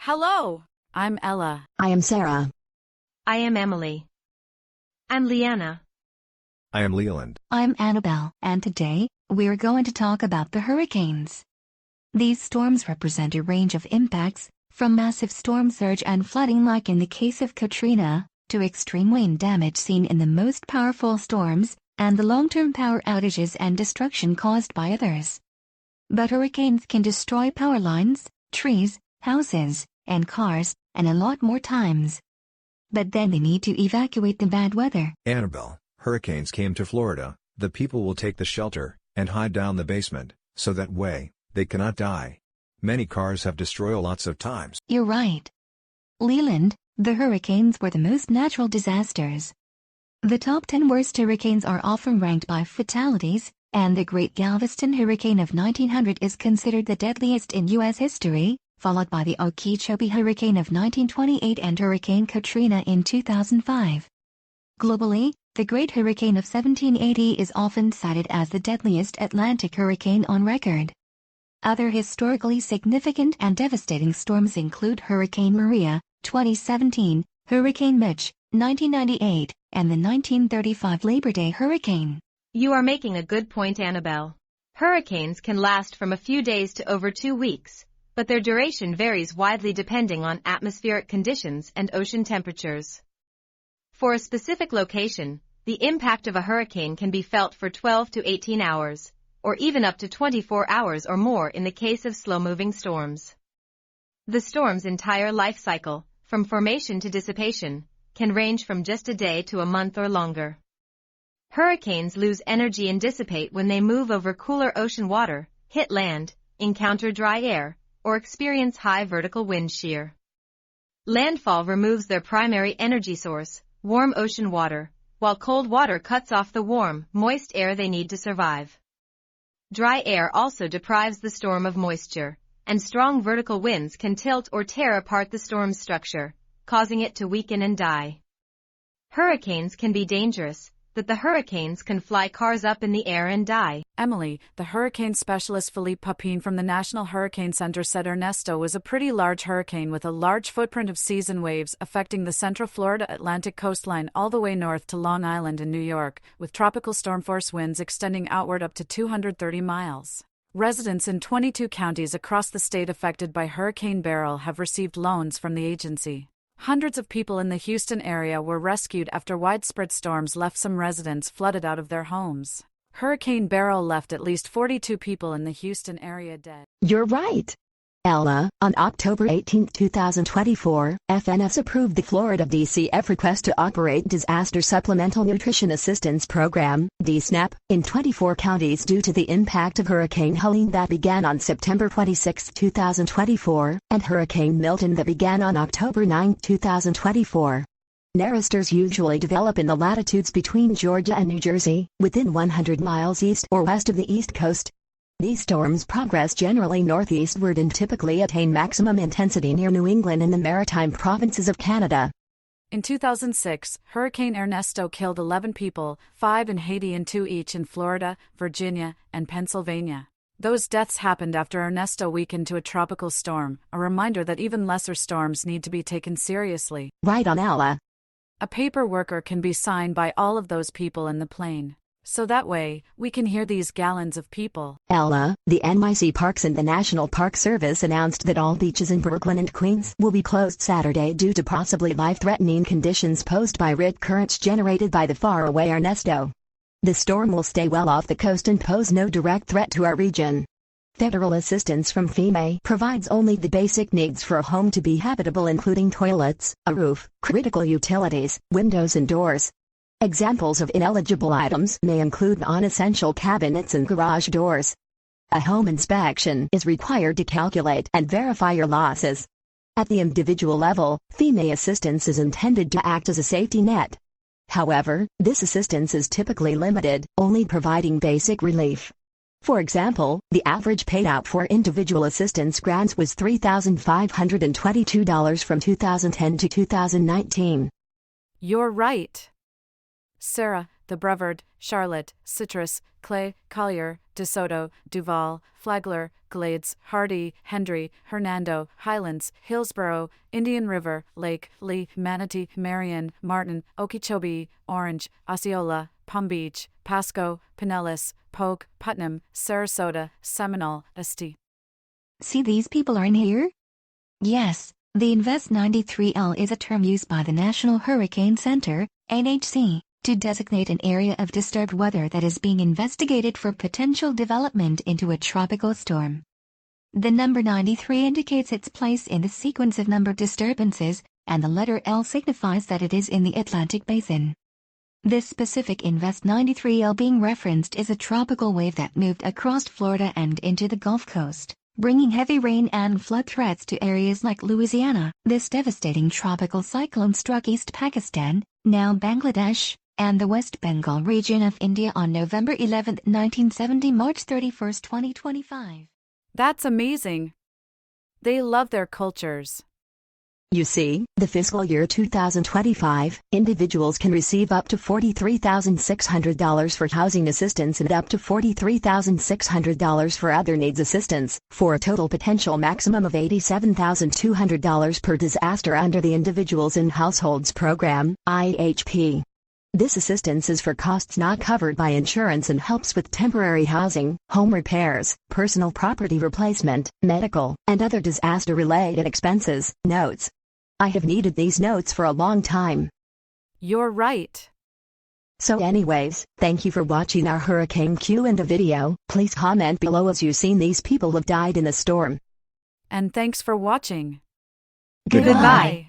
Hello, I'm Ella. I am Sarah. I am Emily. I'm Leanna. I am Leland. I'm Annabelle, and today, we're going to talk about the hurricanes. These storms represent a range of impacts, from massive storm surge and flooding like in the case of Katrina, to extreme wind damage seen in the most powerful storms, and the long-term power outages and destruction caused by others. But hurricanes can destroy power lines, trees, houses, and cars, and a lot more times. But then they need to evacuate the bad weather. Annabelle, hurricanes came to Florida, the people will take the shelter, and hide down the basement, so that way, they cannot die. Many cars have destroyed lots of times. You're right. Leland, the hurricanes were the most natural disasters. The top 10 worst hurricanes are often ranked by fatalities, and the Great Galveston Hurricane of 1900 is considered the deadliest in U.S. history, followed by the Okeechobee Hurricane of 1928 and Hurricane Katrina in 2005. Globally, the Great Hurricane of 1780 is often cited as the deadliest Atlantic hurricane on record. Other historically significant and devastating storms include Hurricane Maria, 2017, Hurricane Mitch, 1998, and the 1935 Labor Day hurricane. You are making a good point, Annabelle. Hurricanes can last from a few days to over 2 weeks, but their duration varies widely depending on atmospheric conditions and ocean temperatures. For a specific location, the impact of a hurricane can be felt for 12 to 18 hours, or even up to 24 hours or more in the case of slow-moving storms. The storm's entire life cycle, from formation to dissipation, can range from just a day to a month or longer. Hurricanes lose energy and dissipate when they move over cooler ocean water, hit land, encounter dry air, or experience high vertical wind shear. Landfall removes their primary energy source, warm ocean water, while cold water cuts off the warm, moist air they need to survive. Dry air also deprives the storm of moisture, and strong vertical winds can tilt or tear apart the storm's structure, causing it to weaken and die. Hurricanes can be dangerous, but the hurricanes can fly cars up in the air and die. Emily, the hurricane specialist Philippe Papin from the National Hurricane Center said Ernesto was a pretty large hurricane with a large footprint of seas and waves affecting the central Florida Atlantic coastline all the way north to Long Island in New York, with tropical storm force winds extending outward up to 230 miles. Residents in 22 counties across the state affected by Hurricane Beryl have received loans from the agency. Hundreds of people in the Houston area were rescued after widespread storms left some residents flooded out of their homes. Hurricane Beryl left at least 42 people in the Houston area dead. You're right. Ella, on October 18, 2024, FNS approved the Florida DCF request to operate Disaster Supplemental Nutrition Assistance Program, DSNAP, in 24 counties due to the impact of Hurricane Helene that began on September 26, 2024, and Hurricane Milton that began on October 9, 2024. Nearesters usually develop in the latitudes between Georgia and New Jersey, within 100 miles east or west of the East Coast. These storms progress generally northeastward and typically attain maximum intensity near New England and the maritime provinces of Canada. In 2006, Hurricane Ernesto killed 11 people, 5 in Haiti and 2 each in Florida, Virginia, and Pennsylvania. Those deaths happened after Ernesto weakened to a tropical storm, a reminder that even lesser storms need to be taken seriously. Right on, Ella. A paper worker can be signed by all of those people in the plane. So that way, we can hear these gallons of people. Ella, the NYC Parks and the National Park Service announced that all beaches in Brooklyn and Queens will be closed Saturday due to possibly life-threatening conditions posed by rip currents generated by the faraway Ernesto. The storm will stay well off the coast and pose no direct threat to our region. Federal assistance from FEMA provides only the basic needs for a home to be habitable, including toilets, a roof, critical utilities, windows and doors. Examples of ineligible items may include non-essential cabinets and garage doors. A home inspection is required to calculate and verify your losses. At the individual level, FEMA assistance is intended to act as a safety net. However, this assistance is typically limited, only providing basic relief. For example, the average payout for individual assistance grants was $3,522 from 2010 to 2019. You're right. Sarah, The Brevard, Charlotte, Citrus, Clay, Collier, DeSoto, Duval, Flagler, Glades, Hardy, Hendry, Hernando, Highlands, Hillsborough, Indian River, Lake, Lee, Manatee, Marion, Martin, Okeechobee, Orange, Osceola, Palm Beach, Pasco, Pinellas, Polk, Putnam, Sarasota, Seminole, St. See, these people are in here? Yes, the Invest 93L is a term used by the National Hurricane Center, NHC, to designate an area of disturbed weather that is being investigated for potential development into a tropical storm. The number 93 indicates its place in the sequence of numbered disturbances, and the letter L signifies that it is in the Atlantic Basin. This specific Invest 93L being referenced is a tropical wave that moved across Florida and into the Gulf Coast, bringing heavy rain and flood threats to areas like Louisiana. This devastating tropical cyclone struck East Pakistan, now Bangladesh, and the West Bengal region of India on November 11, 1970, March 31, 2025. That's amazing. They love their cultures. You see, the fiscal year 2025, individuals can receive up to $43,600 for housing assistance and up to $43,600 for other needs assistance, for a total potential maximum of $87,200 per disaster under the Individuals and Households Program, IHP. This assistance is for costs not covered by insurance and helps with temporary housing, home repairs, personal property replacement, medical, and other disaster-related expenses. Notes. I have needed these notes for a long time. You're right. So anyways, thank you for watching our Hurricane Q&A video. Please comment below as you've seen these people have died in the storm. And thanks for watching. Goodbye.